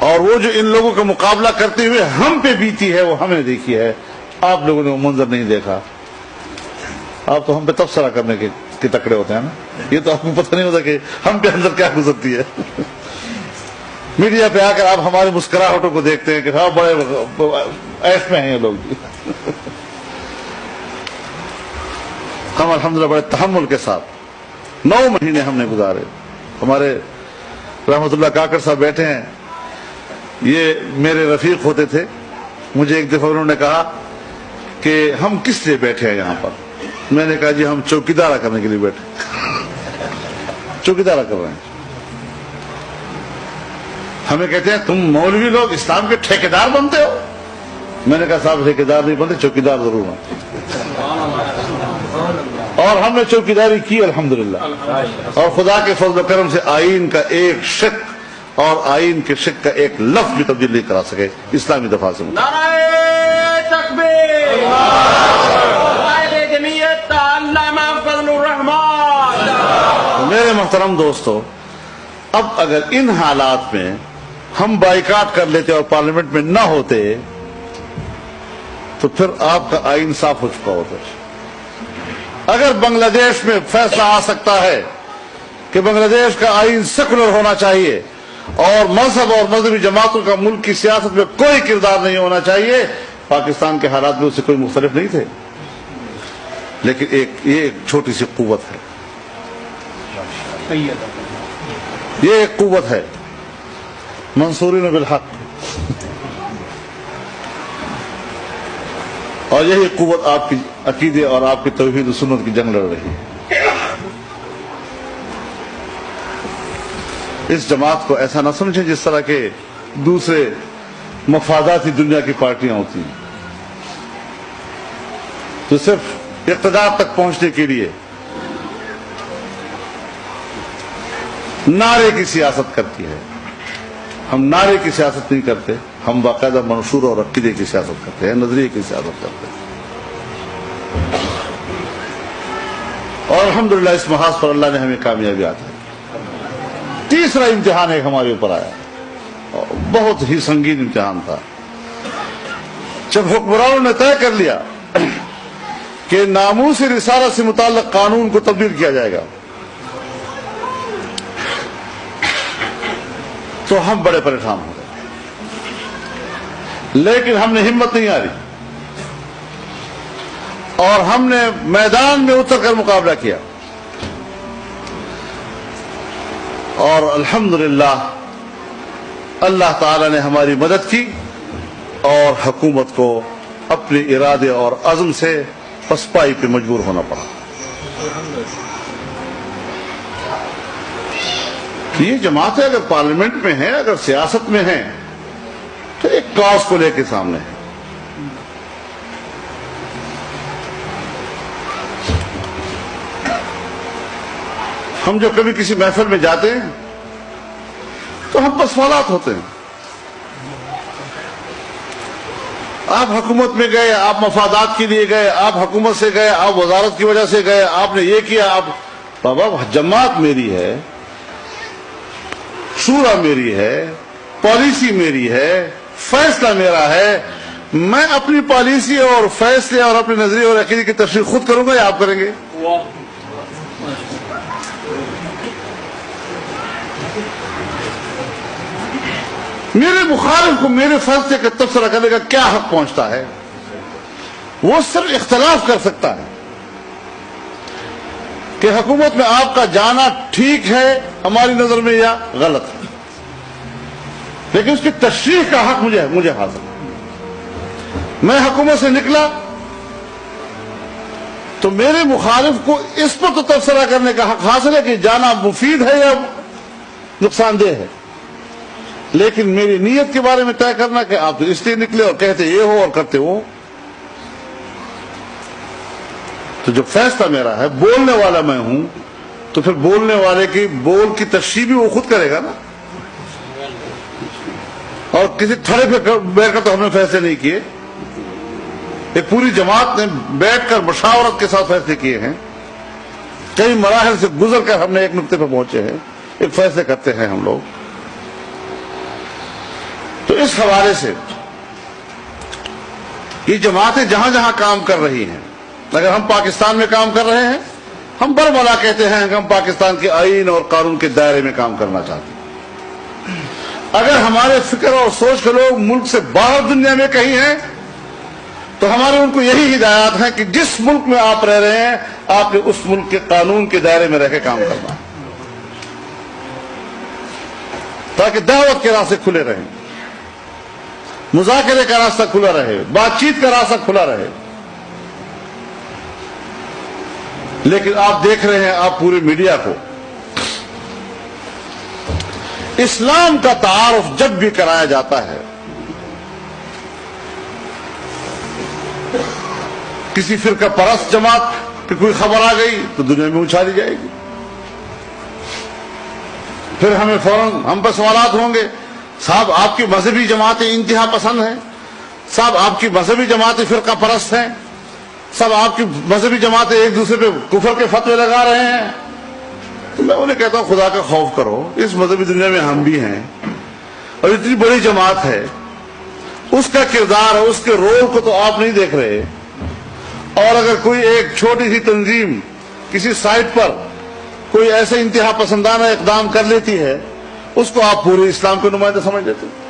اور وہ جو ان لوگوں کا مقابلہ کرتے ہوئے ہم پہ بیتی ہے وہ ہم نے دیکھی ہے. آپ لوگوں نے وہ منظر نہیں دیکھا. آپ تو ہم پہ تبصرہ کرنے کے تکڑے ہوتے ہیں نا. یہ تو آپ کو پتہ نہیں ہوتا کہ ہم پہ اندر کیا گزرتی ہے. میڈیا پہ آ کر آپ ہماری مسکراہٹوں کو دیکھتے ہیں کہ ہاں بڑے عیش میں ہیں یہ لوگ. ہم الحمدللہ بڑے تحمل کے ساتھ 9 مہینے ہم نے گزارے. ہمارے رحمت اللہ کاکڑ صاحب بیٹھے ہیں, یہ میرے رفیق ہوتے تھے. مجھے ایک دفعہ انہوں نے کہا کہ ہم کس لیے بیٹھے ہیں یہاں پر. میں نے کہا جی ہم چوکیدارہ کرنے کے لیے بیٹھے. چوکیدارہ کر رہے ہیں. ہمیں کہتے ہیں تم مولوی لوگ اسلام کے ٹھیکیدار بنتے ہو. میں نے کہا صاحب ٹھیکیدار نہیں بنتے, چوکیدار ضرور ہیں. اور ہم نے چوکیداری کی الحمدللہ, اور خدا کے فضل و کرم سے آئین کا ایک شق اور آئین کے شق کا ایک لفظ بھی تبدیل نہیں کرا سکے اسلامی دفاع سے. نعرہ تکبیر, قائد جمعیت علامہ فضل الرحمان. میرے محترم دوستو, اب اگر ان حالات میں ہم بائیکاٹ کر لیتے اور پارلیمنٹ میں نہ ہوتے تو پھر آپ کا آئین صاف ہو چکا ہوتا. اگر بنگلہ دیش میں فیصلہ آ سکتا ہے کہ بنگلہ دیش کا آئین سیکولر ہونا چاہیے اور مذہب اور مذہبی جماعتوں کا ملک کی سیاست میں کوئی کردار نہیں ہونا چاہیے, پاکستان کے حالات میں اس سے کوئی مختلف نہیں تھے. لیکن یہ ایک چھوٹی سی قوت ہے, یہ ایک قوت ہے, منصورین بالحق. اور یہی قوت آپ کی عقیدے اور آپ کی توحید و سنت کی جنگ لڑ رہی ہے. اس جماعت کو ایسا نہ سمجھیں جس طرح کے دوسرے مفاداتی دنیا کی پارٹیاں ہوتی ہیں تو صرف اقتدار تک پہنچنے کے لیے نعرے کی سیاست کرتی ہے. ہم نعرے کی سیاست نہیں کرتے, ہم باقاعدہ منشور اور عقیدے کی سیاست کرتے ہیں, نظریے کی سیاست کرتے ہیں. اور الحمدللہ اس محاذ پر اللہ نے ہمیں کامیابی عطا کی. تیسرا امتحان ایک ہمارے اوپر آیا, بہت ہی سنگین امتحان تھا. جب حکمرانوں نے طے کر لیا کہ ناموس رسالت سے متعلق قانون کو تبدیل کیا جائے گا تو ہم بڑے پریشان ہو گئے. لیکن ہم نے ہمت نہیں ہاری اور ہم نے میدان میں اتر کر مقابلہ کیا. اور الحمدللہ اللہ تعالی نے ہماری مدد کی اور حکومت کو اپنے ارادے اور عزم سے پسپائی پہ مجبور ہونا پڑا. یہ جماعتیں اگر پارلیمنٹ میں ہیں, اگر سیاست میں ہیں تو ایک کاز کو لے کے سامنے ہے. ہم جب کبھی کسی محفل میں جاتے ہیں تو ہم پر سوالات ہوتے ہیں. آپ حکومت میں گئے, آپ مفادات کے لیے گئے, آپ حکومت سے گئے, آپ وزارت کی وجہ سے گئے, آپ نے یہ کیا. آپ بابا جماعت میری ہے, شورا میری ہے, پالیسی میری ہے, فیصلہ میرا ہے. میں اپنی پالیسی اور فیصلے اور اپنے نظریے اور عقیدے کی تشریح خود کروں گا یا آپ کریں گے؟ میرے مخالف کو میرے فیصلے کا تبصرہ کرنے کا کیا حق پہنچتا ہے؟ وہ صرف اختلاف کر سکتا ہے کہ حکومت میں آپ کا جانا ٹھیک ہے ہماری نظر میں یا غلط ہے, لیکن اس کی تشریح کا حق مجھے حاصل ہے. میں حکومت سے نکلا تو میرے مخالف کو اس پر تو تبصرہ کرنے کا حق حاصل ہے کہ جانا مفید ہے یا نقصان دہ ہے, لیکن میری نیت کے بارے میں طے کرنا کہ آپ تو اس لیے نکلے اور کہتے یہ ہو اور کرتے وہ. تو جو فیصلہ میرا ہے, بولنے والا میں ہوں, تو پھر بولنے والے کی بول کی تشریح بھی وہ خود کرے گا نا. اور کسی تھڑے پہ بیٹھ کر تو ہم نے فیصلے نہیں کیے, ایک پوری جماعت نے بیٹھ کر مشاورت کے ساتھ فیصلے کیے ہیں. کئی مراحل سے گزر کر ہم نے ایک نقطے پہ پہنچے ہیں. ایک فیصلے کرتے ہیں ہم لوگ. تو اس حوالے سے یہ جماعتیں جہاں جہاں کام کر رہی ہیں، اگر ہم پاکستان میں کام کر رہے ہیں، ہم برملا کہتے ہیں کہ ہم پاکستان کے آئین اور قانون کے دائرے میں کام کرنا چاہتے ہیں. اگر ہمارے فکر اور سوچ کے لوگ ملک سے باہر دنیا میں کہیں ہیں تو ہمارے ان کو یہی ہدایات ہیں کہ جس ملک میں آپ رہ رہے ہیں آپ نے اس ملک کے قانون کے دائرے میں رہ کے کام کرنا ہے، تاکہ دعوت کے راستے کھلے رہیں، مذاکرے کا راستہ کھلا رہے، بات چیت کا راستہ کھلا رہے. لیکن آپ دیکھ رہے ہیں، آپ پورے میڈیا کو اسلام کا تعارف جب بھی کرایا جاتا ہے، کسی فرقہ پرست جماعت کی کوئی خبر آ گئی تو دنیا میں اچھالی جائے گی. پھر ہمیں فوراً ہم پر سوالات ہوں گے، صاحب آپ کی مذہبی جماعتیں انتہا پسند ہیں، صاحب آپ کی مذہبی جماعتیں فرقہ پرست ہیں، صاحب آپ کی مذہبی جماعتیں ایک دوسرے پہ کفر کے فتوے لگا رہے ہیں. تو میں انہیں کہتا ہوں خدا کا خوف کرو، اس مذہبی دنیا میں ہم بھی ہیں اور اتنی بڑی جماعت ہے، اس کا کردار ہے، اس کے رول کو تو آپ نہیں دیکھ رہے. اور اگر کوئی ایک چھوٹی سی تنظیم کسی سائٹ پر کوئی ایسے انتہا پسندانہ اقدام کر لیتی ہے، اس کو آپ پورے اسلام کے نمائندے سمجھ لیتے ہیں.